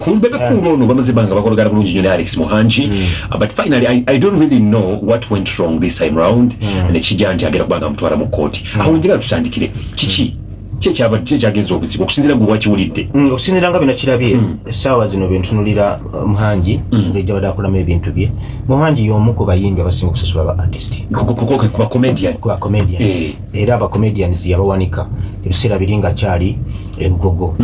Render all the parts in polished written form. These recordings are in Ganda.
Bebe Cool no bamaze banga bakologana bulungi nnyo Alex Muhangi, but finally I don't really know what went wrong this time round, and ekijja nti agenda kubanga mutwala mu kooti. Aho njagala tutandikire kiki kyagenza obuzibu okusinziira gwe wakiwulidde. Okusinziira nga bino kirabye essaawa zino bentunulira Muhangi ng'ejja badde akolamu ebintu bye. Muhangi y'omu ku bayimbi abasinga okusasula ba artist kuba comedian era aba comedians yabawanika ebiseera biri nga kyali erugogo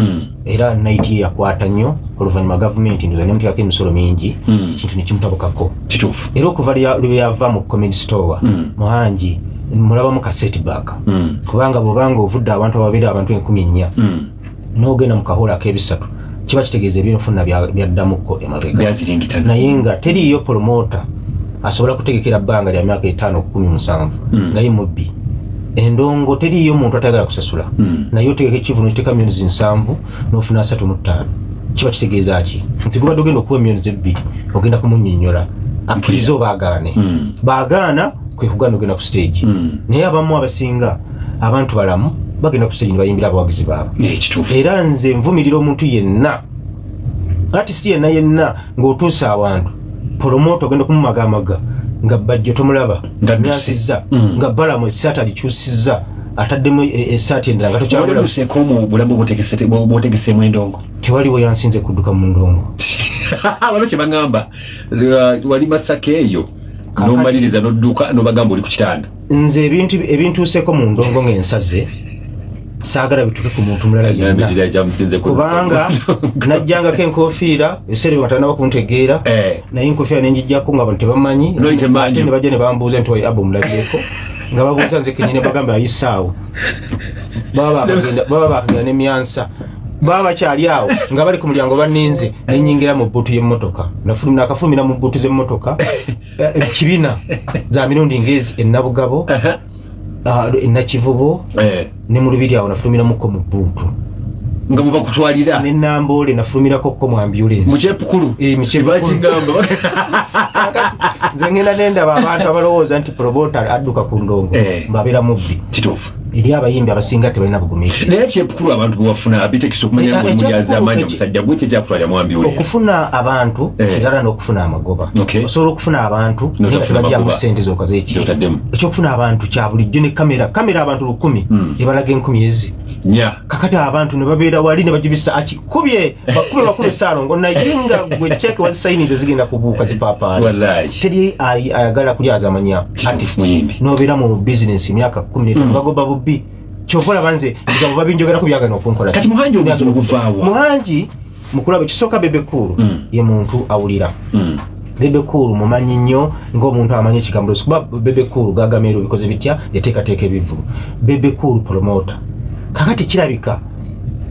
era night ye yakwata nnyo oluvannyuma gavumenti ndoza nemuteekako emisolo mingi ekintu nekimutabukako kituufu era okuva lwe yava mu comedy store Muhangi mulabamu ka setback kubanga bw'obanga ovudde abantu ababiri abantu 10,000 n'ogenda mu kahola ak'ebisatu kiba kitegeeza ebinfuna byaddamuko emabega naye nga teriyo promoter asobola kutegekera bbanga lya myaka 5 ku 17 nga ye mubbi endongo teriyo muntu atayagala kusasula naye otegeka ekivuno ekiteeka milioni 7 n'ofuna 35 kiba kitegeeza ki nti gubadde ogenda okuwa milioni 2 ogenda kumunnyonnyola akkiriza obaagaane baagaana kwe kugana ogenda ku stage naye abamu abasinga abantu balamu bagenda ku stage ne bayimbira abawagizi baabwe era nze nvumirira omuntu yenna artist yenna ng'otuusa awantu promoter ogenda kumumagamaga nga bajjo tomulaba nyasizza nga balamu esaati alikyusizza ataddemu esaati endala nga tokyabula lusekomu bulamu botegesemu endongo tewaliwo yansinze kudduka mu ndongo wano kye bagamba wali Masaka eyo nomaliriza nodduka nobagamba oli ku kitanda nze ebintuuseko mu ndongo ng'ensaze saagala bituke ku muntu mulala yenna kubanga najjangako enkofiira ebiseera byebatanaba kuntegeera naye enkofiira nenjijjako nga abantu tebamanyi ate ne bajja ne bambuuza nti abo mulabyeko nga babuuza nze kenyine bagamba ayisaawo baba bakagenda n'emyansa baba bakyali awo nga bali ku mulyango baninze nenyingira mu bbuutu y'emmotoka nakafulumira mu bbuutu z'emmotoka kibina za mirundi ngezi ennabugabo ennakivubo ne mu lubiri awo nafulumiramukko mu bbuutu nga muba kutwalira n'ennamboole nafulumirako ko mu ambulance mukyepukulu bakigamba nze ngenda nendaba abantu abalowooza nti promoter adduka ku ndongo mbabeera mubbi kituufu eri abayimbi abasinga tebalina bugumiikiriza naye kyepukulu abantu bwebafuna abitekisa okumanya ngo mulyaza amaanyi omusajja gwe kyekyakutwalira mu ambulance okufuna abantu kirala n'okufuna amagoba osobola okufuna abantu nga tebajjamu ssente zokaza eki ekyokufuna abantu kya bulijjo ne kamera abantu 100 ebalaga 10 ezi kakati abantu ne babeera wali ne bajibisa akikubye bakube saalongo naye nga gwe check wa sayinize zigenda kubuuka zipaapaali teri ayagala kulyaza amanya artist n'obeera mu business myaka 15 bagoba bubbi kyovola banze bigambo babinjogera ku byagana okunkola kati Muhangi obuzibu buvaawa Muhangi mukulaba ekisooka Bebe Cool ye muntu awulira Bebe Cool mumanyi nnyo ng'omuntu amanyi ekigambo kuba Bebe Cool gagamero bikoze bitya yateekateeka ebivulu Bebe Cool promoter kakati kirabika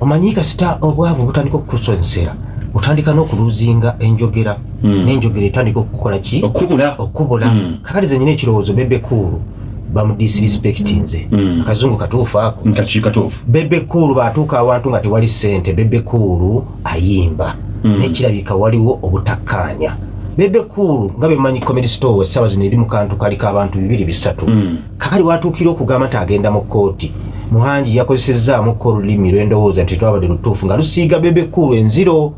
omanyika sita obwavu butandika okukusonsera otandika n'okuluzinga enjogera n'enjogera etandika okukola ki okubula kakati ze nyina ekirowoozo Bebe Cool bamu disrespectinze akazungu katuufu ako Bebe Cool batuuka awantu nga tewali ssente Bebe Cool ayimba nekirabika waliwo obutakkaanya Bebe Cool nga bemanyi comedy store essaawa zino eri mu kantu kaliko abantu 2-3 kakali watuukira okugamba nti agenda mu kooti Muhangi yakozesezzaamuko olulimi lw'endowooza nti twabadde lutuufu nga lusiiga Bebe Cool enziro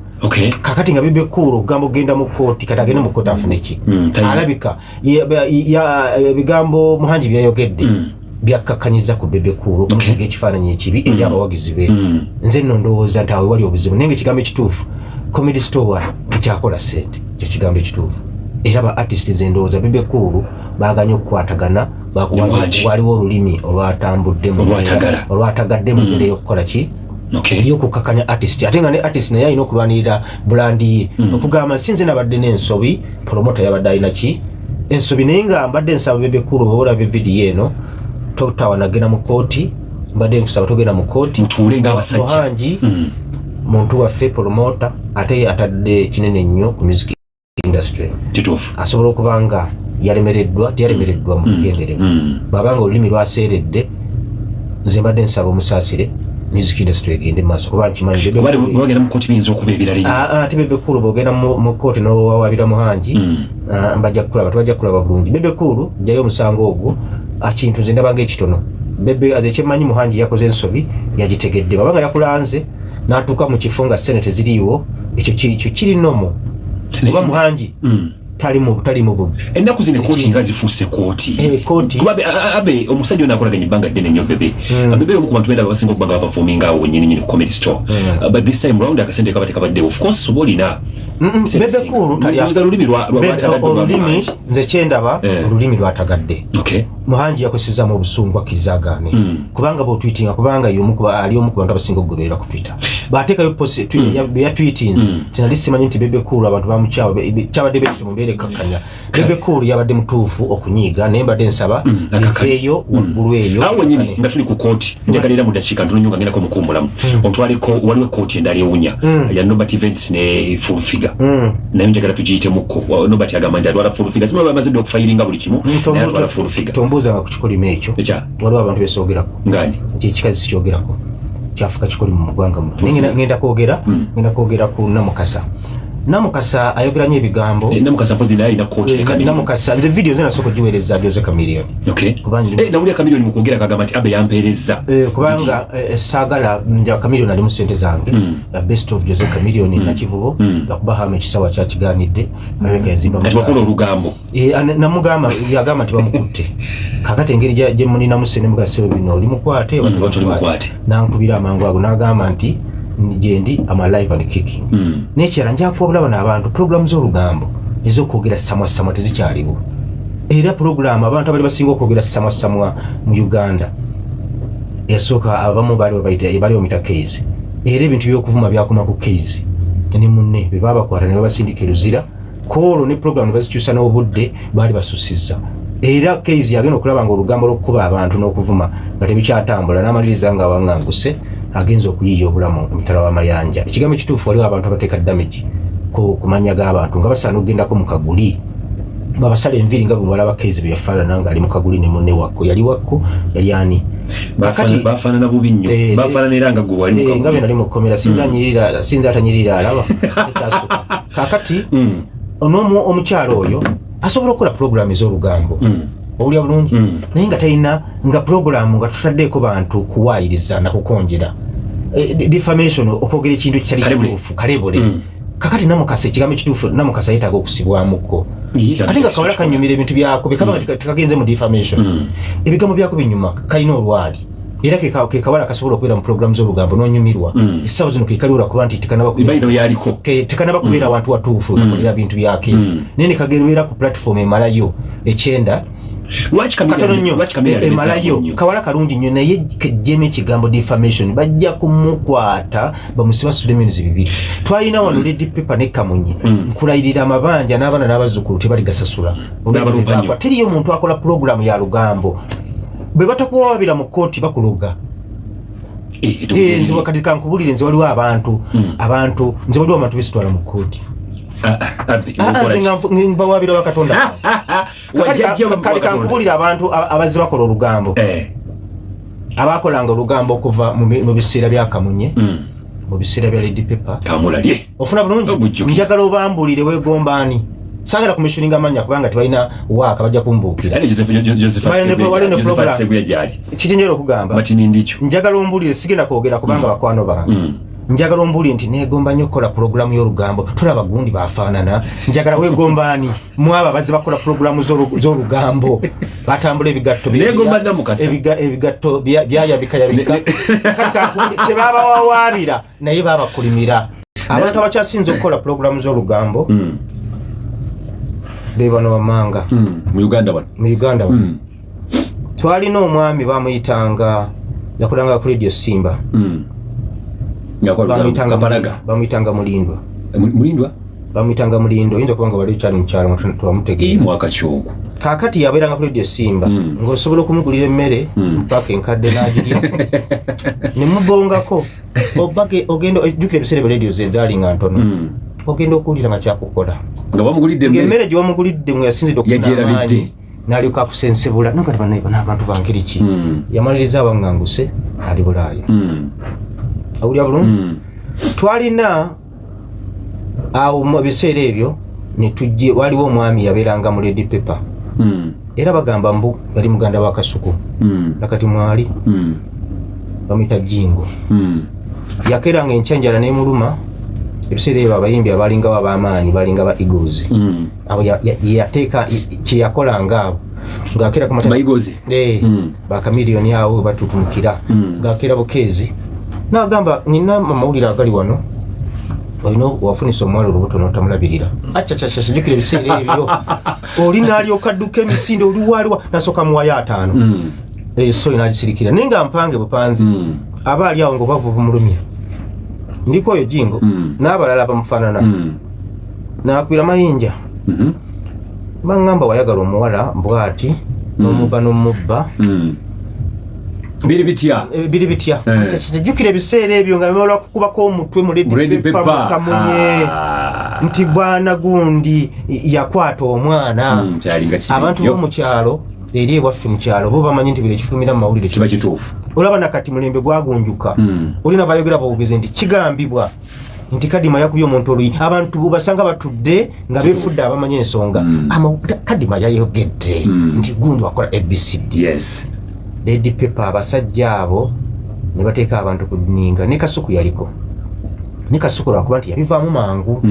kakati nga Bebe Cool okugamba ogenda mu kooti kati agende mu kooti afune ki alabika ebigambo Muhangi byayogedde byakkakanyiza ku Bebe Cool okusiga ekifaananyi ekibi eri abawagizi be nze nno ndowooza nti awe wali obuzibu naye nga ekigambo ekituufu comedy store tekyakola ssente ekyo kigambo ekituufu era ba artist nze ndowooza Bebe Cool baaganya okukwatagana waliwo olulimi olwatagadde mu mbere y'okukola ki y'okukakanya artist ate nga ne artist naye alina okulwanirira bulandi ye okugamba sinze nabadde n'ensobi promoter yabadde alina ki ensobi naye nga mbadde nsaba Bebe Cool oba olaba vidiyo eno totawanagenda mu kooti mbadde nkusaba togenda mu kooti Muhangi muntu waffe promoter ate atadde kinene nnyo ku music industry asobola okuba nga teyalemereddwa mu kugenderevu babanga olulimi lwaseeredde nze mbadde nsaba omusaasire music industry egende maaso kuba nkimanyi ate Bebe Cool bwogenda mu kooti n'owawabira Muhangi tebajja kulaba bulungi Bebe Cool jjayo omusango ogwo kintu nze ndabanga ekitono Bebe aze kyemmanyi Muhangi yakoze ensobi yagitegedde babanga yakulanze n'atuuka mu kifo nga senate ziriiwo ekyo kiri nomo oba Muhanji tali mu bubbi ennaku zino kooti nga zifuuse kooti kuba abe omusajja ono akolaganya ebbanga ddene nnyo bebe bebe omu ku bantu benda basinga okuba nga baperforminga awo nyini comedy store but this time round akasente kabate kabadde of course oba olina bebe kulu olulimi nze kyendaba olulimi lwatagadde Muhanji yakozesa mu busungu akkirizaagaane kubanga bw'otwitinga kubanga ali omu ku bantu abasinga okugoberera ku Twitter bateekayo post ya tweetings tinali simanyi nti bebe kulu abantu bamukyawa kyabadde bekito mu mbeera ekkakanya bebe kulu yabadde mutuufu okunyiiga naye mbadde nsaba eyo waggulu eyo awo nyini nga tuli ku kooti njagalira mu dakiika ntono nnyo nga ngendako mukumbulamu ontwaleko waliwo kooti endala ewunya ya Nobert Events ne Full Figure naye njagala tugiyitemuko Nobert agamba nti atwala Full Figure sima bamaze dde okufayiringa buli kimu naye atwala Full Figure tombuuzanga ku kikolimo ekyo waliwo abantu besoogerako ngani kikazi sikyogerako kyafuka kikoli mu ggwanga mu ngenda kwogera ku Namukasa ayogera nnyo ebigambo Namukasa mpozi naye alina kooti ekadde Namukasa nze video zena soko giweereza Jose Chameleone nawulira Chameleone mu kwogera kagamba nti abe yampeereza kubanga saagala nja Chameleone ali mu ssente zange the best of Jose Chameleone nakivubo bakubahamu ekisawa kyakigaanidde alabeka yazimba kati bakola olugambo namugamba yagamba nti bamukutte kakati engeri gye munina musene mugaseo bino oli mukwate nankubira amangu ago n'agamba nti jendi am alive and kicking nekira nja kuwabula bana abantu program z'olugambo ezokwogera samwa tezikyaliwo era program abantu abali basinga okwogera samwa mu Uganda yasooka abamu bali omita case era ebintu by'okuvuma byakoma ku case ne munne be babakwata ne babasindika eruzira kolo ne program ne bazikyusa n'obudde bali basusizza era case yagenda okulaba nga olugambo lw'okukuba abantu n'okuvuma nga tebikyatambula n'amaliriza nga wanganguse agenza okuyiiya obulamu omutala w'amayanja ekigambo ekituufu waliwo abantu abateeka damage ku manya g'abantu nga basaana okugendako mu kaguli babasala enviiri nga bwe balaba keezi bwe yafaanana nga ali mu kaguli ne munne wakko yali wakko yali ani bafaanana bubi nnyo bafaanana era nga gwe wali nga bwe nali mu kkomera sinza atanyirira alaba ekyasooka kaakati omukyalo oyo asobola okukola puroguramu ez'olugambo owulya bulungi naye nga talina nga puroguramu nga tutaddeeko bantu kuwaayiriza nakukonjera defamation okwogera ekintu kitali kituufu kalebole kakati Namukasa ekigambo ekituufu Namukasa yeetaaga okusibwamukko ate nga kawala kanyumira ebintu byako bekaba nga tekagenze mu defamation ebigambo byako binyuma kalina olwali era kekawala kasobola okubeera mu puroguramu z'olugambo n'onyumirwa essaawa zino kekaliwula kuba nti tekanaba kubeera abantu watuufu kakolera bintu byake naye ne kagerera ku platform emalayo ekyenda katono nnyo emalayo kawala kalungi nnyo naye kejjemu ekigambo defamation bajja kumukwata bamusibasule emyezi 2 twalina wano Lady Pepper ne Kamunyi nkulayirira amabanja n'abaana n'abazzukulu tebaligasasula teriyo omuntu akola puroguramu ya lugambo bwe batakuwabira mu kooti bakuloga nze wakati kankubulire nze waliwo abantu nze waliwo abantu besitwala mu kooti mbawabira wakatonda kale kankubulira abantu abazze bakola olugambo abakolanga olugambo okuva mu biseera bya Kamunye mu biseera bya Lady Pepper ofuna bulungi njagala obambulire weegombaani sagala kumishuninga amanya kubanga tibalina waka bajja kumbuukira kitinjera okugamba njagala ombulire sigenda kwogera kubanga bakwano bange njagala ombulire nti neegomba nnyo okukola puroguramu y'olugambo tulaba gundi bafaanana njagala weegombaani mwaba bazze bakola puroguramu z'olugambo batambula ebigatto byayabikayabika tebabawawaabira naye babakulimira abantu abakyasinza okukola puroguramu z'olugambo bebano bamanga mu Uganda twalina omwami bamuyitanga yakolanga ku Radio Simba bamuyitanga Mulindwa bamuyitanga Mulindwa oyinza kubanga wali kyali mukyalo twamutegeera mwaka kyogo kaakati yabeeranga ku Radio Simba ng'osobola okumugulira emmere mpaka enkadde n'agirya ne mubongako ogenda ojjukira ebiseera bya radio zezaalinga ntono ogenda okuwulira nga kyakukola ng'emmere gye wamugulidde mwe yasinzidde okufuna amaanyi n'alyoka akusensebula nokati n'abantu bangeri ki yamaliriza awaŋŋanguse ali Bulaaya awulya bulungi twalina awo mu biseera ebyo netujje waliwo omwami yabeeranga mu Lady Pepper era bagamba mbu yali muganda wa Kasuku nakati mwali bamuyita Jingo yakeranga enchanjala ne muluma ebiseera ebyo abayimbi abalinga ab'amaanyi balinga ba Eagles abo yateeka kye yakolanga abo ng'akera ku mataka Eagles bakamiliyoni awo batutumukira ng'akera bukeezi n'agamba nina amawulire agali wano olina wafunisa omuwala olubuto n'otamulabirira jukira ebiseera ebyo oli n'alyoka adduka emisinde oli waaliwa nasooka muwayo 5 so inagisirikira naye nga mpange bupanzi aba ali awo ng'obavuvu mulumya ndiko oyo jingo n'abalala bamufaanana n'akwira mayinja baŋŋamba wayagala omuwala bw'ati n'omubba biri bitya jjukira ebiseera ebyo nga bimala kukubako omutwe mu Red Pepper kamunye nti bwana gundi yakwata omwana abantu b'omu kyalo eri ewaffe mu kyalo bo bamanyi nti bire kifulumira mu mawulire kiba kituufu olaba nakati mulembe gwagunjuka olina bayogera bawogeze nti kigambibwa nti Kadima yakubye omuntu oluyi abantu basanga batudde nga befudde abamanyi ensonga Kadima yayogedde nti gundi wakola ABCD Red Pepper abasajja abo ne bateeka abantu ku nninga ne Kasuku yaliko ne Kasuku lwakuba nti yabivaamu mangu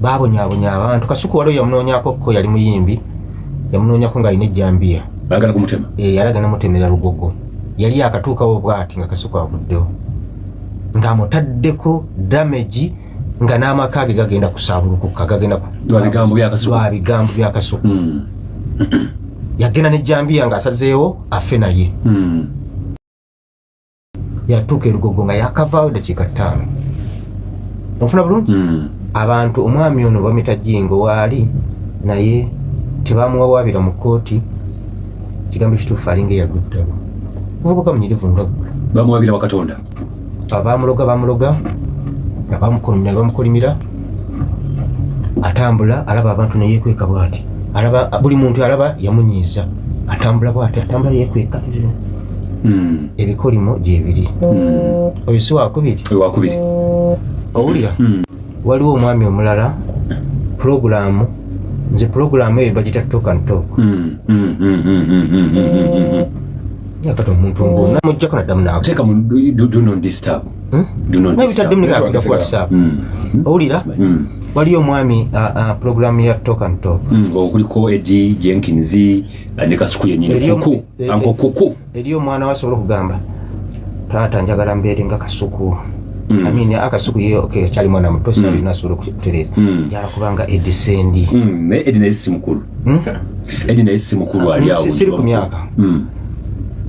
baabonyaabonya abantu Kasuku waliwo yamunoonyako ko yali muyimbi yamunoonyako ng'alina ejjambiya baagala kumutema yalaga namutemera lugogo yali akatuukawo bw'ati nga Kasuku avuddewo ng'amutaddeko damage nga n'amaka ge gagenda kusaabulukuka gagenda lwa bigambo bya Kasuku yagenda n'ejjambiya ng'asazeewo afe naye yatuuka erugogo nga yakavaawo dakiika 5 ofuna bulungi abantu omwami ono bamita Jingo waali naye tebamuwawaabira mu kooti kigambo kituufu alinga eyaguddabo muvubuka munyirivu nga ggwe bamuwaabira wa Katonda bamuloga bamukolimira atambula alaba abantu neyekweka bwati alaba buli muntu alaba yamunyiiza atambula bwati atambula yekweka ebikolimo gyebiri oyo si wakubiri owulira waliwo omwami omulala puroguramu nze puroguramu eyo bagita talk and talk yakati omuntu ng'ona mujjako naddamu naako teeka mu do not disturb nabitaddemu nekagenda ku WhatsApp owulira waliyo omwami puroguramu ya talk and talk okuliko Eddie Jenkins ne Kasuku yennyini kuku eriyo omwana wasobola okugamba taata njagala mbeere nga Kasuku amini akasuku ye kyali mwana muto sabi nasobola okutereeza yala kubanga Eddie Sendi Eddie naye si mukulu Eddie naye si mukulu ali awo siri ku myaka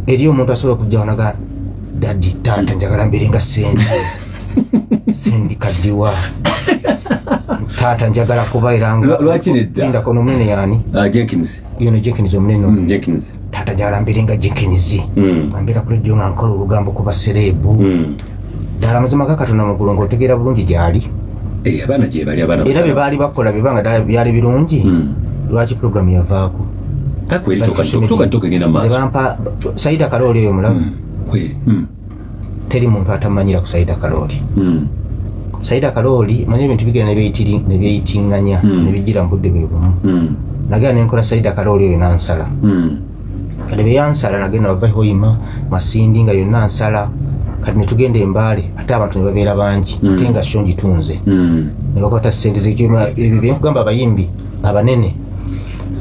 eriyo omuntu asobola okujja wanaga dadi taata njagala mbeere nga Sendi kaddiwa taata njagala kubaira nga lwaki nedda linda kono munene yani Jenkins yono Jenkins omunene Jenkins taata njagala mbeere nga Jenkins ambera ku radio nga nkola olugambo kuba serebu dala mazima Katonda mugulu ng'otegeera bulungi gyali abaana gye bali abaana era bye baali bakola bibanga ddala byali birungi lwaki puroguramu yavaako toka genda maaso zebampa Saida Kaloli oyo mulamu teri muntu atamanyira ku Saida Kaloli Saida Kaloli manyi ebintu bigenda ne byeyitinganya ne bijjira mu budde bwe bumu nagenda ne nkola Saida Kaloli oyo nansala kale bye yansala nagenda bava Hoima Masindi nga yonna nsala kati ne tugenda Embaale ate abantu ne babeera bangi ate nga sho ngitunze ne bakwata ssente byekugamba abayimbi abanene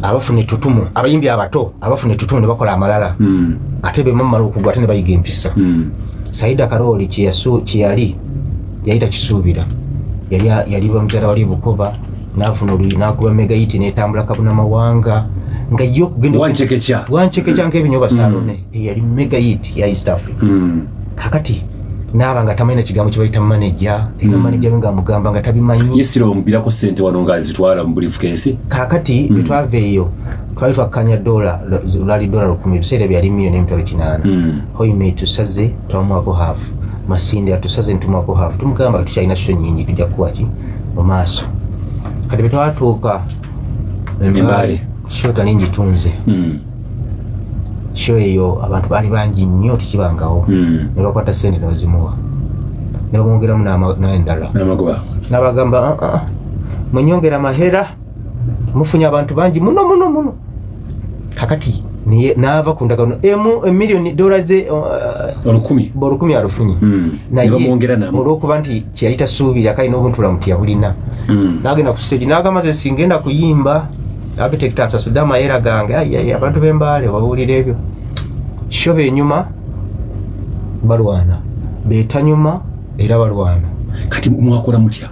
abafuna ettutumu abayimbi abato abafuna ettutumu ne bakola amalala ate be mamala okugwa ate ne bayiga empisa Saida Kaloli kyeyali yayita kisuubira yali bamukyala wali Bukoba n'afuna oluyi n'akuba megayiti n'etambula kabuna mawanga nga yo okugenda wancekeca nk'ebinyoba Salome yali megayiti ya East Africa kakati naaba nga tamanyi kigambo kye bayita manager eno manager nga amugamba nga tabimanyi yesira omubirako ssente wano nga azitwala mu briefcase kakati bwe twava eyo twali twakkanya dola lwali dola 10 ebiseera byali million emitwalo 8 Hoime tusaze twamuwako half Masinde atusaze ntumwako half tumugamba tukyalina sho nyingi tujja kuwa ki mu maaso kati bwe twatuuka Embaale shota ningi tunze show eyo abantu bali bangi nnyo tikibangawo ne bakwata ssente ne bazimuwa ne bamwongeramu n'endala n'abagamba mwenyongera mahera mufunye abantu bangi muno kakati niye nava kundagano million dollars olukumi alufunyi naye olwokuba nti kyeyali tasuubira kali n'obuntula muti yabulina nagenda ku stage nagamaze singenda kuyimba architect asasudde amayera gange abantu b'embaale babuulira ebyo shobe enyuma balwana betanyuma era balwana kati mwakola mutya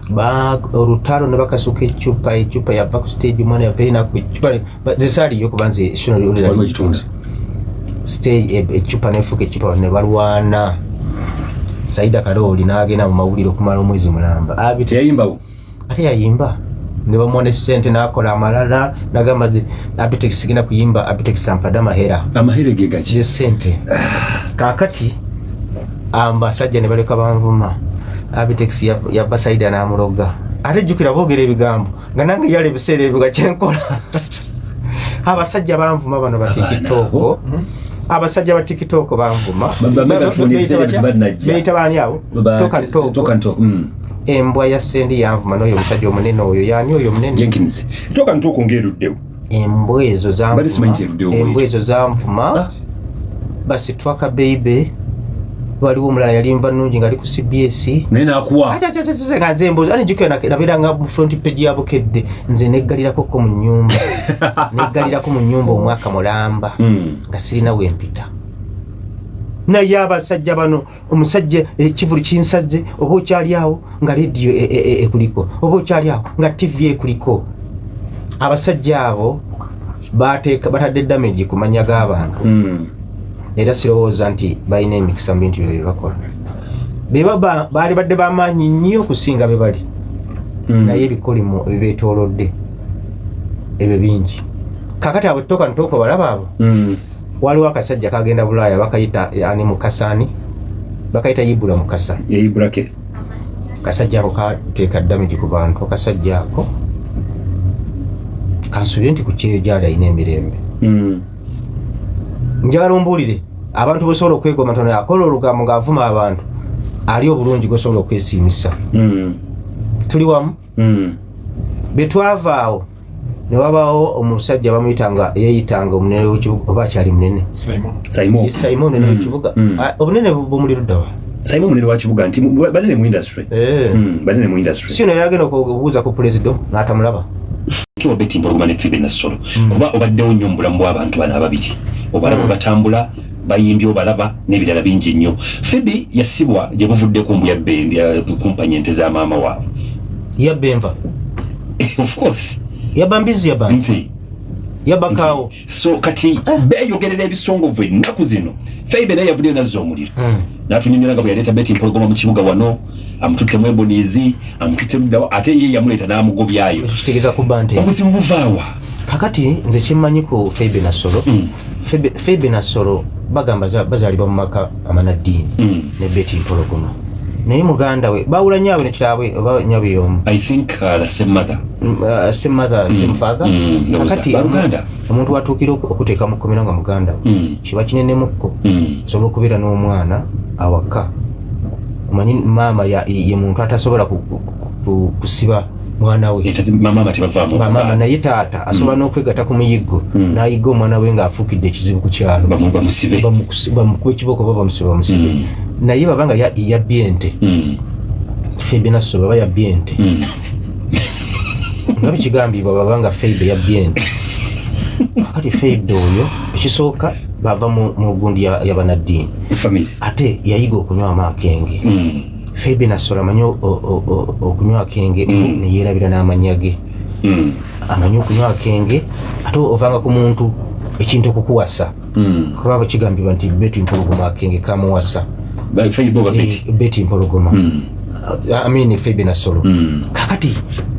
olutalo ne bakasuka ecupa yava ku stage omwana yaveina ku ecupa zisaliyo kubanze stage ecupa nefuka ecupa ne balwana Saida Karoli n'agenda mu mawulire okumala omwezi mulamba yayimbawo ate yayimba ne bamwone sente n'akola amalala nagamba Abitex sigenda kuyimba Abitex ampada amahera ge gaki sente kakati ambasajja ne baleka banvuma Abitex yabba Saida n'amuloga ate jjukira boogera ebigambo nga nange yali ebiseera ebyo gakyenkola abasajja banvuma bano batikitoko abasajja ba TikTok banvuma beita bani abo toka ntoko embwa ya sendi yanvuma n'oyo omusajja omunene oyo yani oyo omunene Jenkins toka ntoko ngeruddewo embwa ezo zanvuma basi twaka baby waliwo omulala yali nva nnungi nga ali ku CBS naye nakuwa nze embuuza ani jukira nabiranga mu front page ya Bukedde nze neggalirako mu nnyumba omwaka mulamba nga sirina wempita naye abasajja bano omusajja ekivulu kinsaze oba okyali awo nga radio ekuliko oba okyali awo nga TV ekuliko abasajja abo batadde damage ku manya g'abantu era sirowooza nti balina emikisa mu bintu bye bakola baali badde bamaanyi nnyo okusinga be bali naye ebikolimu ebibeetoolodde ebyo bingi kakati abo toka ntoko balaba abo waliwo akasajja kagenda Bulaaya bakayita ani Mukasani bakayita Ibula Mukasa Ibulake kasajja ako kateeka damage ku bantu akasajja ako kansubye nti ku kyeyo gyali alina emirembe njagala ombuulire abantu bosobola okwegoma ntono akola olugambo ng'avuma abantu ali obulungi gosobola okwesiimisa tuli wamu betwavaawo ne wabaawo omusajja bamuyitanga yeyitanga omunene w'ekibuga oba akyali munene Simon munene w'ekibuga obunene bumuli luddawa Simon munene wa kibuga nti banene mu industry si ono yagenda okubuuza ku puleziddo n'atamulaba kiwa Betty Mpologoma ne Phoebe Nassolo kuba obaddewo nnyo mu bulamu bw'abantu bano ababiri obalaba batambula bayimbye obalaba n'ebirala bingi nnyo Phoebe yasibwa gye buvuddeko mbu yabbe kumpanya ente za maama waabwe yabbe enva of course yabba mbizi yabba nti yabbakaawo so kati beeyogerera ebisongovu ennaku zino Phoebe naye yavuddeyo nazza omuliro n'atunyonyola nga bwe yaleeta Betty Mpologoma mu kibuga wano amututte mu Ebonizi amututte luddawa ate ye yamuleeta n'amugobyayo kitegeeza kubba nti obuzibu buvaawa kakati nze kimmanyi ku Phoebe Nassolo Phoebe Nassolo bagamba bazaalibwa mu maka amanaddiini ne Betty Mpologoma naye muganda we bawula nyaabwe ne kitaabwe oba nyaabwe y'omu I think the same mother same father kakati omuntu watuukira okuteeka mu kkomera nga muganda we kiba kinennemukko osobola okubeera n'omwana awaka omanyi maama ye muntu atasobola kusiba mwana we bamaama naye taata asobola n'okwegatta ku muyiggo n'ayigga omwana we ng'afuukidde ekizibu ku kyalo bamukuba ekiboko oba bamusibe naye babanga yabbye ente Phoebe Nassolo baba yabbye ente nga bikigambibwa babanga Phoebe yabbye ente kakati Phoebe oyo ekisooka bava mu gundi y'abanaddiini ate yayiga okunywa amakenge Phoebe Nassolo amanyi okunywa akenge ne yeerabira n'amanya ge amanyi okunywa akenge ate ovanga ku muntu ekintu okukuwasa kuba bakigambibwa nti Betty Mpologoma akenge kamuwasa Betty Mpologoma Phoebe Nassolo kakati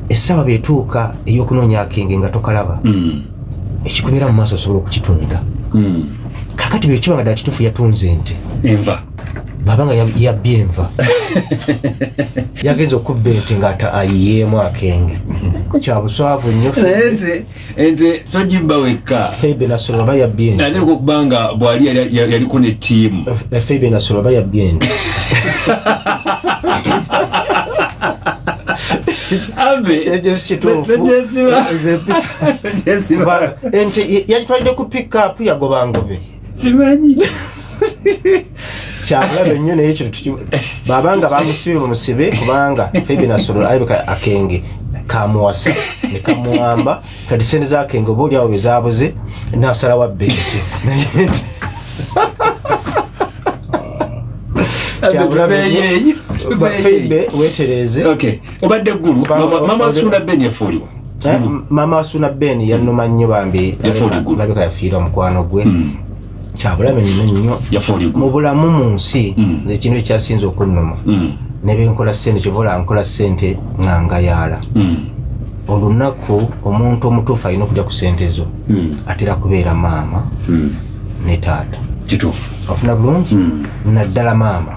essaawa beetuuka ey'okunoonya akenge nga tokalaba ekikubeera mu maaso osobola okukitunda kakati bwe kiba nga ddala kituufu yatunze ente enva babanga yabbye enva yagenza okubba ente ng'ayiyeemu akenge kyabuswavu nnyo ente sogimba wekka Phoebe Nassolo aba yabbye ente ate okubanga bw'ali yaliko ne ttiimu Phoebe Nassolo aba yabbye ente abe ejo kituufu ente yagitwalidde ku pick up yagoba ngobe simanyi kyabulabe nnyo naye ekyo babanga bamusibe bamusibe kubanga Phoebe Nasolo ayibika akenge kamuwasa ne kamuwamba kati sente zakenge oba oliawo bezaabuze nasala wa bente Phoebe wetereze obadde ggulu mama Wasuna Ben yafuulibwa mama Wasuna Ben yannuma nnyo bambi labika yafiira mukwano gwe kyabulabe nnyo mu bulamu mu nsi ekintu ekyasinze okunnuma ne benkola ssente kyobola nkola ssente ngangayala olunaku omuntu omutuufu alina okujja ku ssente zo atera kubeera maama ne taata kituufu ofuna bulungi naddala maama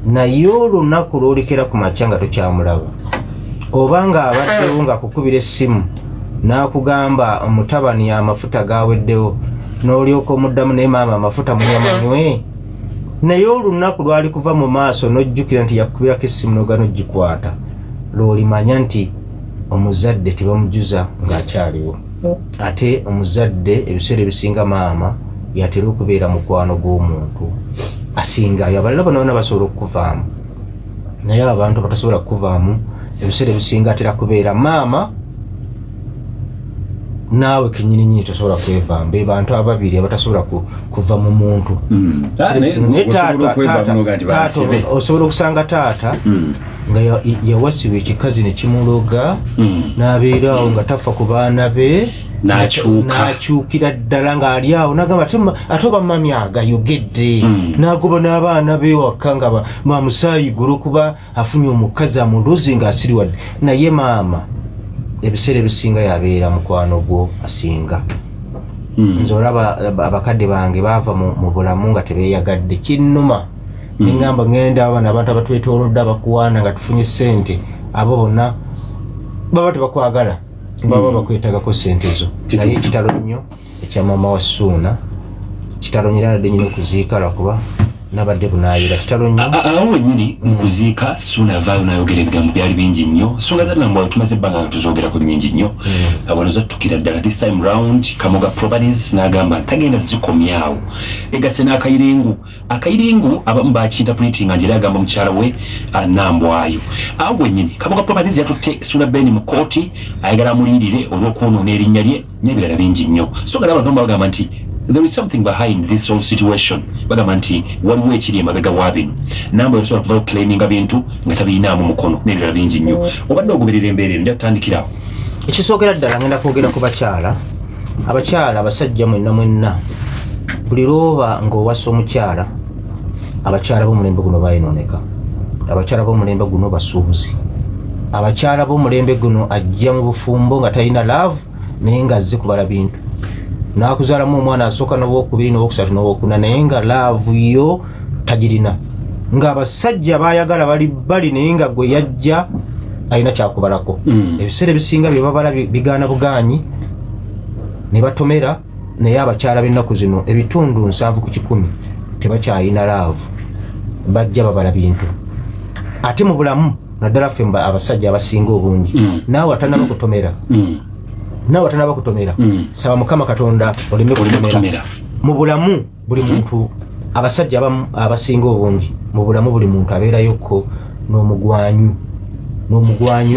naye olunaku lwolekera ku makya nga tokyamulaba obanga abaddewo ngaakukubira essimu n'akugamba omutabani amafuta gaweddewo n'olyoka omuddamu naye maama amafuta munyamanywe naye olunaku lwali kuva mu maaso n'ojjukira nti yakubirako essimu n'ogana ogikwata lw'olimanya nti omuzadde tebamujuza ng'akyaliwo ate omuzadde ebiseera ebisinga maama yatera okubeera mukwano gw'omuntu asingayo abalala bonna basobola okukuvaamu naye abantu batasobola kukuvaamu ebiseera ebisinga atera kubeera maama naawe kenyininyini tosobola kwevaamu be bantu ababiri abatasobola kuva mu muntu osobola okusanga taata nga yawasibwa ekikazi nekimuloga n'abeeraawo nga tafa ku baana be n'akyukira ddala ng'ali awo n'agamba ate oba mami agayogedde n'agoba n'abaana be waka nga bamusaayiga kuba afunye omukazi amuluzi ng'asiriwadde naye maama ebiseera ebisinga yabeera mukwano gwo asinga nze olaba abakadde bange baava mu bulamu nga tebeeyagadde kinnuma neŋŋamba ŋŋenda abana abantu abatwetoolodde abakuwaana nga tufunye ssente abo bonna baba tebakwagala baba bakwetagako ssente zo naye ekitalo nnyo ekya mama Wassuuna kitalo nnyo nadde nyina okuziika lwakuba nabadde bunaayira kitalo nnyo awo wenyini mukuziika Ssuuna avaayo n'ayogera ebigambo byali bingi nnyo nsonga za nnambwayo tumaze ebbanga nga tuzogerako nnyingi nnyo wano zattukira ddala this time round Kamoga Properties n'agamba ntagenda zikomyawo egase n'akayiringu abamu bakinterpretinga nje agamba mukyala we Nambwayo awo wenyini Kamoga Properties yatutte Ssuuna Ben mu kooti ayagala amuliyirire olw'okwonoona erinnya lye n'ebirala bingi nnyo so nga n'abantu bagamba nti there is something behind this whole situation bagamba nti waliwo ekiri emabega wa bino Nambwayo osobola kuvayo claiminga bintu nga tabiinaamu mukono n'ebirala bingi nnyo obadde ogoberera embeera eno nja tutandikirawo ekisookera ddala ngenda kwogera ku bakyala abasajja mwenna buli lwoba ng'owasa omukyala abakyala b'omulembe guno bayinooneka abakyala b'omulembe guno basuubuzi abakyala b'omulembe guno ajja mu bufumbo nga talina laavu naye nga azze kubala bintu n'akuzaalamu omwana asooka n'obwokubiri n'obwokusatu n'obwokuna naye nga laavu yo tagirina ng'abasajja bayagala bali naye nga gwe yajja alina kyakubalako ebiseera ebisinga bye babala bigaana bugaanyi ne batomera naye abakyala b'ennaku zino ebitundu 7 ku 100 tebakyayina laavu bajja babala bintu ate mu bulamu naddala ffe abasajja abasinga obungi naawe atanaba kutomera saba Mukama Katonda oleme kutomera mu bulamu buli muntu abasajja abasinga obungi mu bulamu buli muntu abeerayoko n'omugwanyu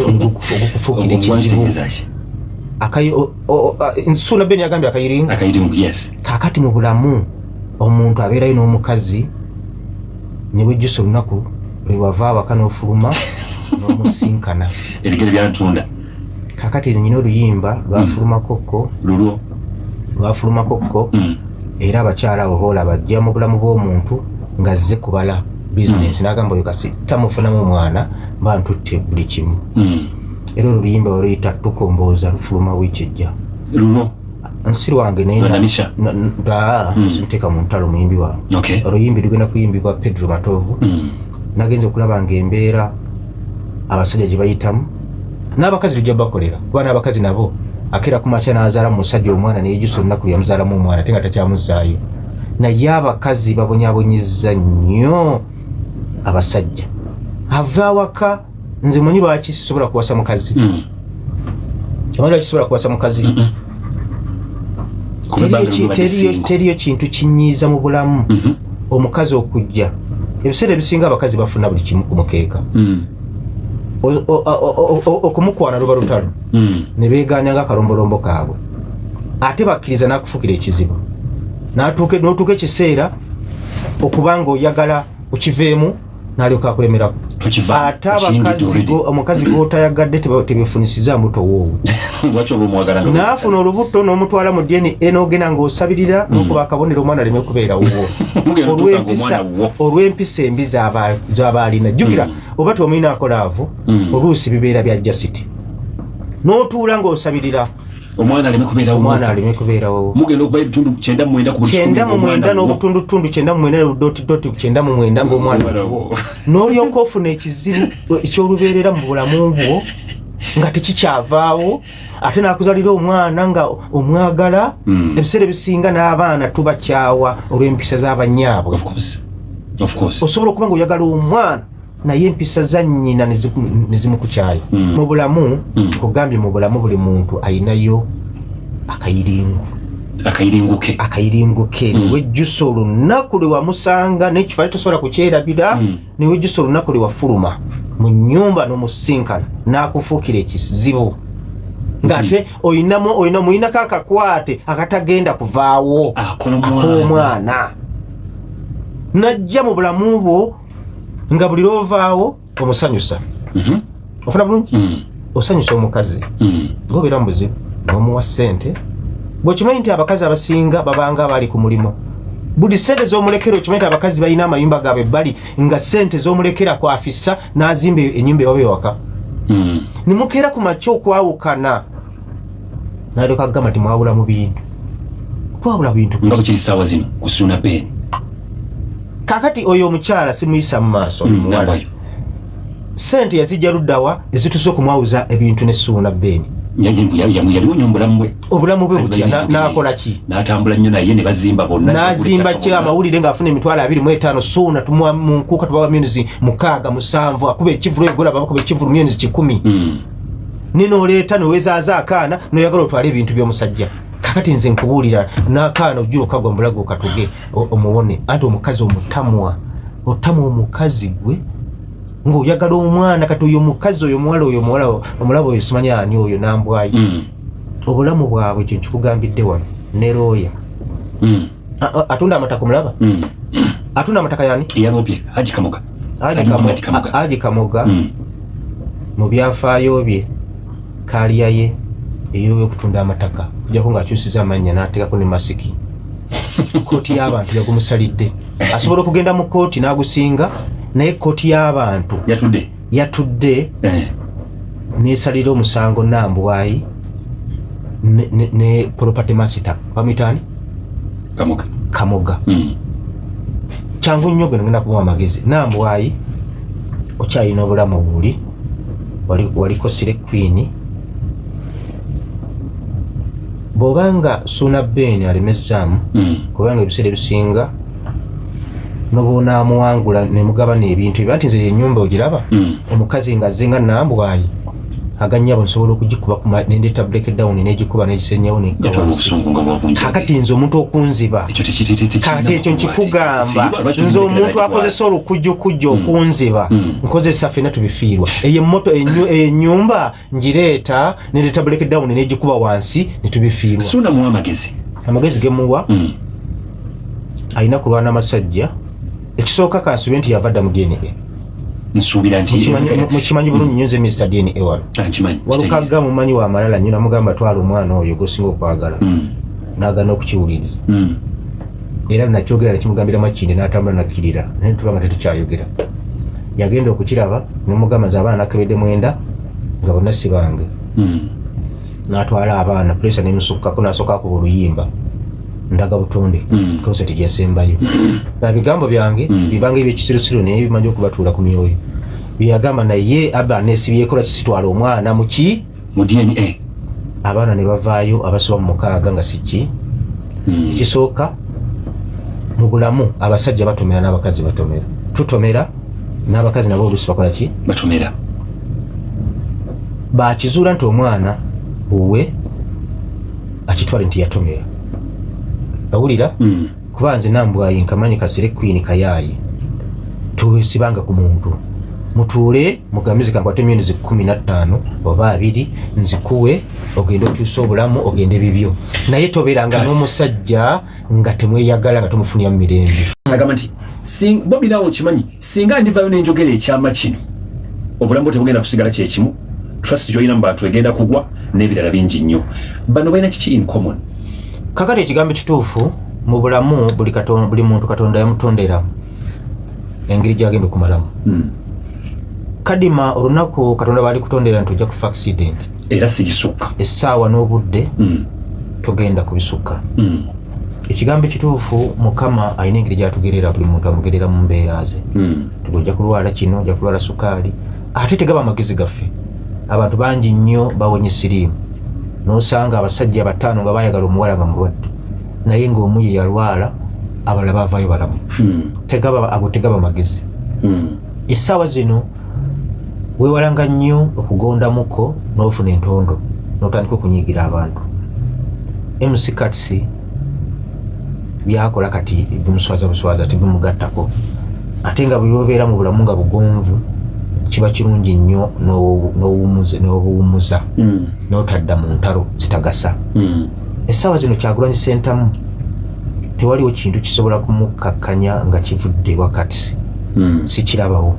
ogukufuukira ekizibu Ssuuna Ben yagambye akayiringu yes kakati mu bulamu omuntu abeerayo n'omukazi ne bwejjusa olunaku lwewava awaka n'ofuluma n'omusinkana ebigere byantunda kakati nyina oluyimba lwafulumakokko era abakyala abo boola bajja mu bulamu bw'omuntu ng'azze kubala bizinesi n'agamba oyo kasi tamufunamu omwana mba ntutte buli kimu era oluyimba oluyita tukombooza lufuluma wiiki ejja nsiri wange nteeka mu ntalo muyimbi wange oluyimbi lugenda kuyimbibwa Pedro Matovu nagenza okulaba ng'embeera abasajja gye bayitamu n'abakazi tujja bakolera kuba n'abakazi nabo akera kumakya n'azaala mu musajja omwana neyejusa olunaku lyamuzaalamu omwana ate nga takyamuzaayo naye abakazi babonyabonyeza nnyo abasajja ava awaka nze manyi lwaki sisobola kuwasa mukazi lwaki sisobola kuwasa mukazi teriyo kintu kinyiiza mu bulamu omukazi okujja ebiseera ebisinga abakazi bafuna buli kimu ku mukeeka okumukwana luba lutalo ne beeganya ng'akalombolombo kaabwe ate bakkiriza n'akufukira ekizibu n'otuuka ekiseera okubanga oyagala okiveemu n'alyoka akulemerako ate omukazi gw'otayagadde tebefunisiza mbuto woowe n'afuna olubuto n'omutwala mu DNA n'ogenda ng'osabirira n'okuba akabonero omwana aleme kubeera wuwo olw'empisa embi z'abaalina jjukira oba teomuyinaako laavu oluusi bibeera bya jasiti n'otuula ng'osabirira omwana aleme kubeerawo mugenda okuba ebitundu 99 n'obutundutundu 99.9 ng'omwana n'olyoka ofuna ekizibu eky'olubeerera mu bulamu bwo nga tekikyavaawo ate n'akuzalira omwana nga omwagala ebiseera ebisinga n'abaana tubakyawa olw'empisa z'abanyaabwe osobola okuba nga oyagala omwana naye empisa za nnyina nezimukukyayo mu bulamu kugambye mu bulamu buli muntu ayinayo akayiringu ke niwejjusa olunaku lwe wamusanga n'ekifo tosobola kukyerabira niwejjusa olunaku lwe wafuluma mu nnyumba n'omusinkana n'akufuukira ekizibu ng'ate muyinako akakwate akatagenda kuvaawo ak'omwana najja mu bulamu bwo nga buli lwovaawo omusanyusa ofuna bulungi osanyusa omukazi ng'obeera mu buzibu n'omuwa ssente bw'okimanyi nti abakazi abasinga babanga abali ku mulimu buli ssente z'omulekera okimanyi nti abakazi balina amayumba gaabwe bali nga ssente z'omulekera kwafissa n'azimba ennyumba ewabe ewaka nimukeera ku makya okwawukana n'alyoka kugamba nti mwawula mu bintu twawula bintu nga bukiri ssaawa zino ku Suna Ben kakati oyo omukyala simuyisa mu maaso muwala ssente yazijja luddawa ezituuse okumwawuza ebintu ne Suna Ben yaliwo obulamu bwe butya n'akola ki n'atambula nnyo naye ne bazimba bonna n'azimba ki amawulire ng'afuna emitwalo 25 Suna tumuwa mu nkuuka tubawa myonizi 6-7 akuba ekivulu egolaba bakuba ekivulu myonizi 10 ninooleeta nowezaaza akaana noyagala otwale ebintu by'omusajja kakati nze nkubuulira n'akaana ojjula okagwa mu bulago okatuge omuwone anti omukazi omutamwa otamwa omukazi gwe ng'oyagala omwana kati oyo omukazi oyo omuwala omulaba oyo simanyi ani oyo nambwayi obulamu bwabwe kyo nkikugambidde wano ne looya atunda amataka omulaba atunda amataka yani Haji Kamoga mu byafaayo bye kaliya ye ey'okutunda amataka kujjako ng'akyusiza amannya n'ateekako ne masiki kooti y'abantu yagumusalidde asobola okugenda mu kooti n'agusinga naye kooti y'abantu yatudde neesalira omusango Nambwayi ne property master bamuyitaani Kamoga kyangu nnyo gwe ngenda kuba amagezi Nambwayi okyalina obulamu buli waliko Sire Queen bw'obanga Suna Ben alemezaamu kubanga ebiseera ebisinga n'obonaamuwangula ne mugabana ebintu ebyo anti nze ennyumba ogiraba omukazi nga azze nga Nambwayi agannyabo nsobola okugikuba nendeeta breakdown n'egikuba n'egisenyawo kakati nze omuntu okunziba kakati ekyo nkikugamba nze omuntu akozesa olukujjukujja okunziba nkozesa ffenna tubifiirwa eyo emmoto ennyumba ngireeta nendeeta breakdown n'egikuba wansi ne tubifiirwa Suna muwa amagezi gemuwa alina kulwana amasajja ekisooka kansubye nti yavadda mu DNA nsuubira nti mukimanyi bulungi nnyo nze Mr. DNA wano walukagga mumanyi wa malala nnyo namugamba twala omwana oyo gosinga okwagala n'agana okukiwuliriza era nakyogera nekimugambira makindi n'atambula nakkirira naye tuba nga tetukyayogera yagenda okukiraba nemugamba nze abaana nakebedde 9 nga bonna si bange n'atwala abaana puresa nemusukkako n'asooka kuba oluyimba ndaga butonde konseti gyasembayo bigambo byange bibange ebyekisirusiru naye bimanyi okubatuula ku myoyo byagamba naye aba nesibyekola kisitwala omwana muki mu DNA abaana ne bavaayo abasoba mu 6 nga siki ekisooka mu bulamu abasajja batomera n'abakazi batomera tutomera n'abakazi nabo oluusi bakola ki batomera bakizuula nti omwana uwe akitwale nti yatomera awulira kuba nze nambwayi nkamanyi kasire Queen Kayaayi tuwesibanga ku muntu mutuule mugamizi kankwate myezi 15 oba 2 nzikuwe ogende okyusa obulamu ogende bibyo naye toberanga n'omusajja nga temweyagala nga tomufunira mu mirembe agamba nti Bobby nawo kimanyi singa ndivayo n'enjogera ekyama kino obulamu tebugenda kusigala kyekimu trust joyina mu bantu egenda kugwa n'ebirala bingi nnyo bano balina kiki in common kakati ekigambo kituufu mu bulamu buli muntu Katonda yamutondera engeri gyagenda okumalamu kadima olunaku Katonda bali kutondera nti ojja kufa accident era sigisukka essaawa n'obudde togenda kubisukka ekigambo kituufu Mukama alina engeri gyatugerera buli muntu amugerera mu mbeera ze ojja kulwala kino ojja kulwala sukaali ate tegaba amagezi gaffe abantu bangi nnyo bawonye siriimu n'osanga abasajja 5 nga bayagala omuwala nga mulwadde naye ng'omu ye yalwala abalala bavaayo balamu tegaba magezi essaawa zino weewalanga nnyo okugondamuko n'ofuna entondo n'otandika okunyiigira abantu MC Katsi byakola kati bimuswaza tibimugattako ate nga bw'obeera mu bulamu nga bugonvu kiba kirungi nnyo n'obuwumuza n'otadda mu ntalo zitagasa essaawa zino Kyagulanyi Ssentamu tewaliwo kintu kisobola kumukakkanya nga kivudde wakati sikirabawo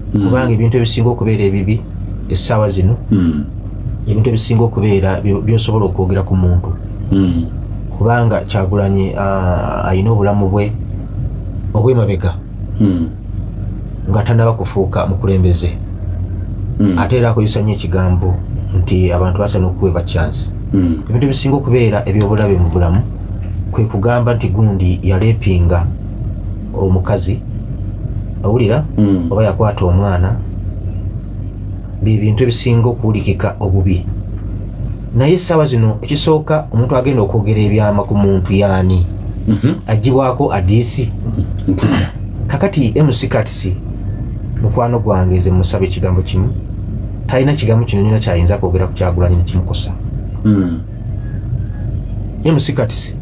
kubanga ebintu ebisinga okubeera ebibi essaawa zino ebintu ebisinga okubeera byosobola okwogera ku muntu kubanga Kyagulanyi ayina obulamu bwe obw'emabega nga tannaba kufuuka mukulembeze ate era akozesa nnyo ekigambo nti abantu basaana okuweebwa chance ebintu ebisinga okubeera ebyobulabe mu bulamu kwe kugamba nti gundi yalepinga omukazi awulira oba yakwata omwana bintu ebisinga okuwulikika obubi naye essaawa zino ekisooka omuntu agenda okwogera ebyama ku muntu yaani agibwako adiisi kakati MC Katsi mukwano gwange ze musaba ekigambo kimu talina kigambo kino nyina kyayinza kwogera ku Kyagulanyi nekimukosa MC Katsi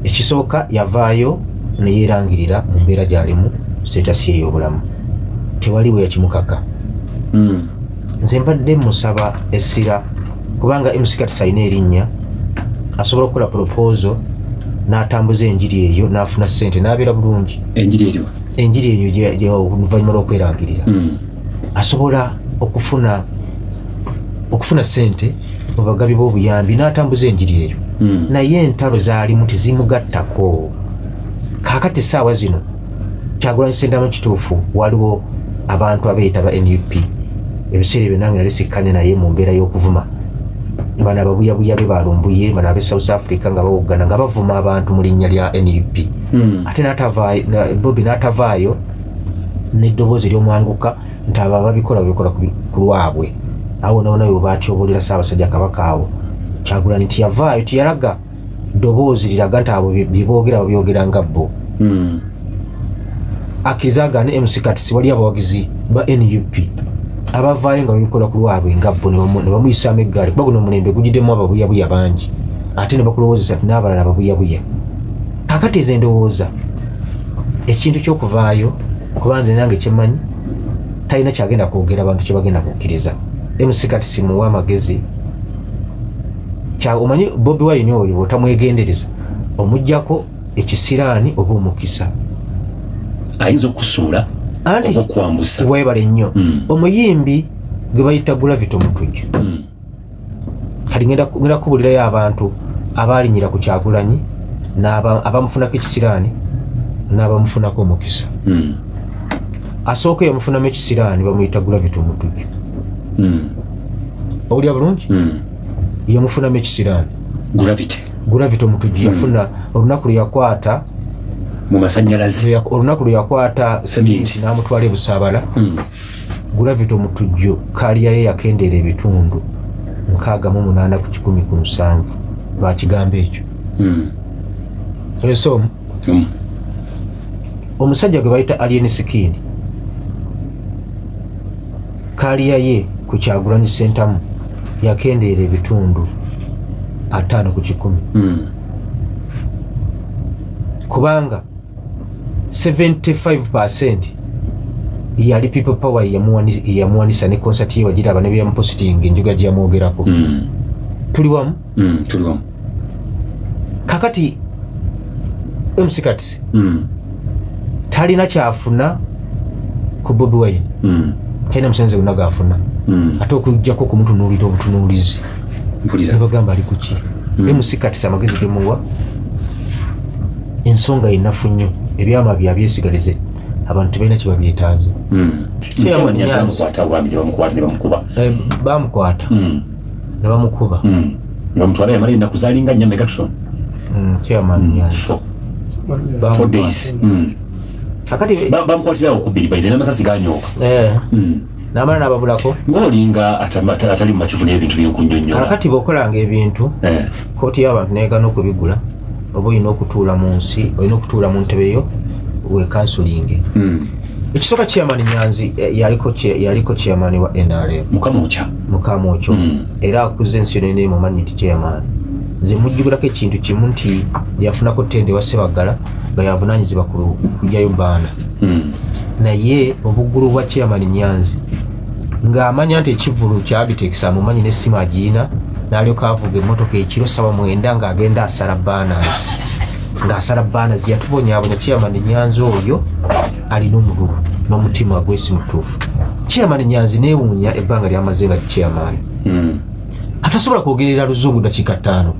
ekisooka yavaayo neyeerangirira mu mbeera gy'alimu status ey'obulamu tewali bwe yakimukaka nze mbadde musaba essira kubanga MC Katsi alina erinnya asobola okukola proposal n'atambuza enjiri eyo n'afuna ssente n'abeera bulungi enjiri eyo oluvannyuma lw'okwerangirira asobola okufuna ssente mu bagabi b'obuyambi n'atambuza enjiri eyo naye entalo zaalimu tezimugattako kaakati essaawa zino Kyagulanyi Ssentamu kituufu waliwo abantu abeeyita NUP ebiseera ebyo nange nali sikkanya naye mu mbeera y'okuvuma bano ababuyabuya be balumbuye bano ab'e South Africa nga bawogana nga bavuma abantu mu linnya lya NUP ate Bobby n'atavaayo n'eddoboozi ery'omwanguka nti abo babikola ku lwabwe awo nawonayo batyobolera Ssaabasajja Kabaka awo Kyagulanyi tiyavaayo tiyalaga ddoboozi liraga nti abo byeboogera babyogera nga bo akkirizagane MC Katsi wali abawagizi ba NUP abavaayo nga babikola ku lwabwe nga bo ne bamuyisaamu eggaali kuba guno omulembe gugiddemu ababuyabuya bangi ate ne bakulowoozesa nti n'abalala ababuyabuya kakati ezo endowooza ekintu ky'okuvaayo kuba nze nange kyemmanyi talina kyagenda kwogera abantu kye bagenda kukkiriza MC Katsi muwa amagezi omanyi Bobby Wine oyo bw'otamwegendereza omuggyako ekisiraani oba omukisa ayinza okusuula oba okwambusa weebale nnyo omuyimbi gwe bayita Gravity Omutujju kati ngenda kubulirayo abantu abaalinyira ku Kyagulanyi abamufunako ekisiraani n'abamufunako omukisa asooka yamufunamu ekisiraani bamuyita Gravity Omutujju owulira bulungi yamufunamu ekisiraani Gravity Omutujju yafuna olunaku lweyakwata mu masannyalaze olunaku lweyakwata sementi n'amutwala e Busaabala Gravity Omutujju kaaliya ye yakendeera ebitundu 68 ku 107 lwa kigambo ekyo eso omusajja gwe bayita Alien Skin kaaliya ye ku Kyagulanyi Ssentamu yakendeera ebitundu 5 ku 10 kubanga 75% yali people power yamuwanisa ne concert ye wagira abane bya posting enjuga gya mwogerako tuli wamu kakati MC talina kyafuna ku Bobi Wine talina musenze gunaga afuna ate okujjako ku mutunuulira obutunuulizi ne bagamba ali kuki MC samagezi gemuwa ensonga inafu nnyo ebyama byabyesigaleze abantu tebalina kye babyetaaze bamukwata ne bamukuba bamutwala yamala ennaku zalinga nnya Megatron chairman Nyanzi 4 days kakati bamukwatira okubiri baide n'amasasi ganyooka n'amala n'ababulako ng'olinga atali mumativu n'ebintu byenkunnyonnyola kakati bw'okolanga ebintu kooti y'abantu neegana okubigula oba olina okutuula mu nsi olina okutuula mu ntebe yo wekansulinge ekisooka chairman Nyanzi yaliko chairman wa NRM mukamwokyo era akuze ensi yonna emumanyi nti chairman nze mujjukirako ekintu kimu nti yafunako ttende wa Ssebaggala nga yavunaanyizibwa ku kujjayo baana naye obuggulu bwa chairman Nyanzi ng'amanya nti ekivulu kya Abitex amumanyi n'essimu agiina n'alyoka avuga emmotoka ekiro 9 ng'agenda asala baanansi ng'asala baanansi yatubonyaabonya chairman Nyanzi oyo alina omululu n'omutima gwesimutuufu chairman Nyanzi neewuunya ebbanga lyamaze nga chairman atasobola kwogerera luzungu dakiika 5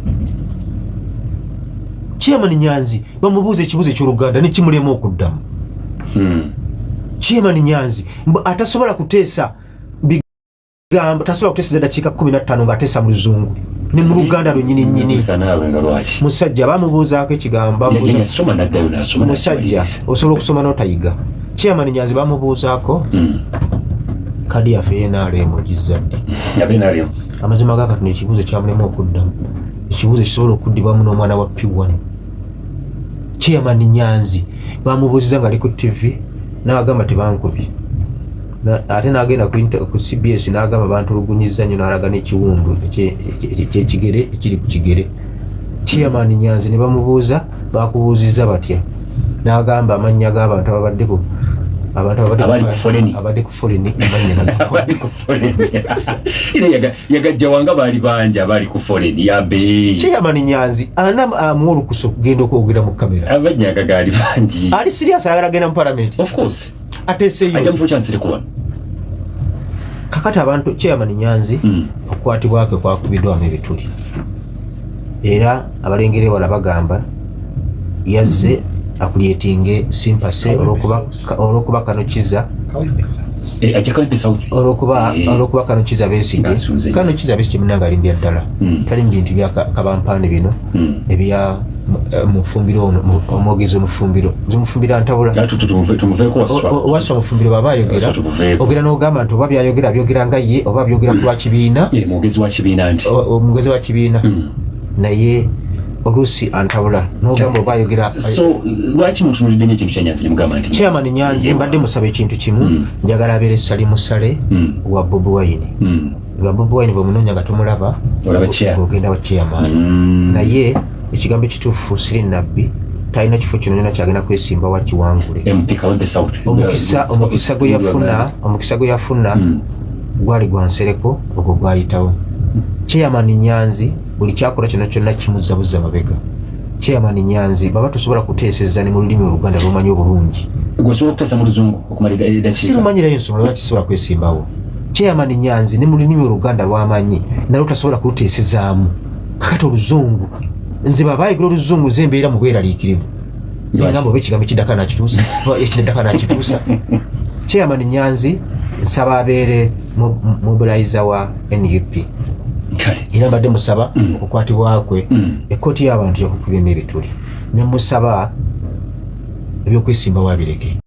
chairman Nyanzi bamubuuza ekibuuzo eky'Oluganda ne kimulema okuddamu chairman Nyanzi atasobola kuteesa bigambo tasobola kuteesa dakiika 15 ng'ateesa mu luzungu ne mu Luganda lwennyini musajja bamubuuzaako ekigambo musajja osobola okusoma n'otayiga chairman Nyanzi bamubuuzaako kadi yaffe NRM ogizadde amazima gakatuna ekibuuzo kyamulema okuddamu ekibuuzo kisobola okuddibwamu n'omwana wa P1 chairman Nyanzi bamubuuziza nga ali ku TV n'agamba tebankubye ate n'agenda ku CBS n'agamba bantulugunyizza nnyo n'alaga n'ekiwundu ekyekigere ekiri ku kigere chairman Nyanzi ne bamubuuza bakubuuzizza batya n'agamba amannya g'abantu abadde ku foleni yagajja wanga baali banja bali ku foleni yabe chairman Nyanzi amuwa olukusa okugenda okwogera mu kamera abajjaga gaali bangi ali serious ayagala agenda mu parliament of course ateeseyo kakati abantu chairman Nyanzi okukwatibwake kwakubiddwamu ebituli era abalengere wala bagamba yazze akulietinge simpase olwokuba kanokiza olwokuba kanokiza Besigye kanokiza Besigye munanga alimbya ddala tali mu bintu bya kabampande bino ebya mufumbiro ono omwogezi omufumbiro ntabula waswa mufumbiro baba ayogera ogera n'ogamba nti oba byayogera nga ye oba byogera ku lwakibiina omwogezi wa kibiina naye oluusi antabula n'ogamba oba ayogera lwaki mutunulidde n'ekintu kya Nyanzi ne mugamba nti chairman Nyanzi mbadde musaba ekintu kimu njagala abeere Sali Musale wa Bobi Wine nga Bobi Wine bwemunoonya nga tomulaba ogenda wa chairman naye ekigambo ekituufu siri nabbi talina kifo kyonna kyagenda kwesimba wa kiwangule omukisa gwe yafuna gwali gwa nsereko ogwo gwayitawo chairman Nyanzi buli kyakola kyonna kimuzzabuza mabega chairman Nyanzi baba tusobola kuteeseza ne mu lulimi Oluganda lumanyi obulungi gwesobola okuteesa mu luzungu okumalira dakiika sirumanyirayo ensonga lwaki kisobola kwesimbawo chairman Nyanzi ne mu lulimi Oluganda lwamanyi nalwo tasobola kuluteesezaamu kakati oluzungu nze baba ayigula oluzungu nze mbeera mu bweraliikirivu ngamba oba ekigambo ekiddaka nakituusa chairman Nyanzi nsaba abeere mobilizer wa NUP era mbadde musaba okukwatibwakwe ekkooti y'abantu yakukubyamu ebituli ne musaba ebyokwesimba wabireke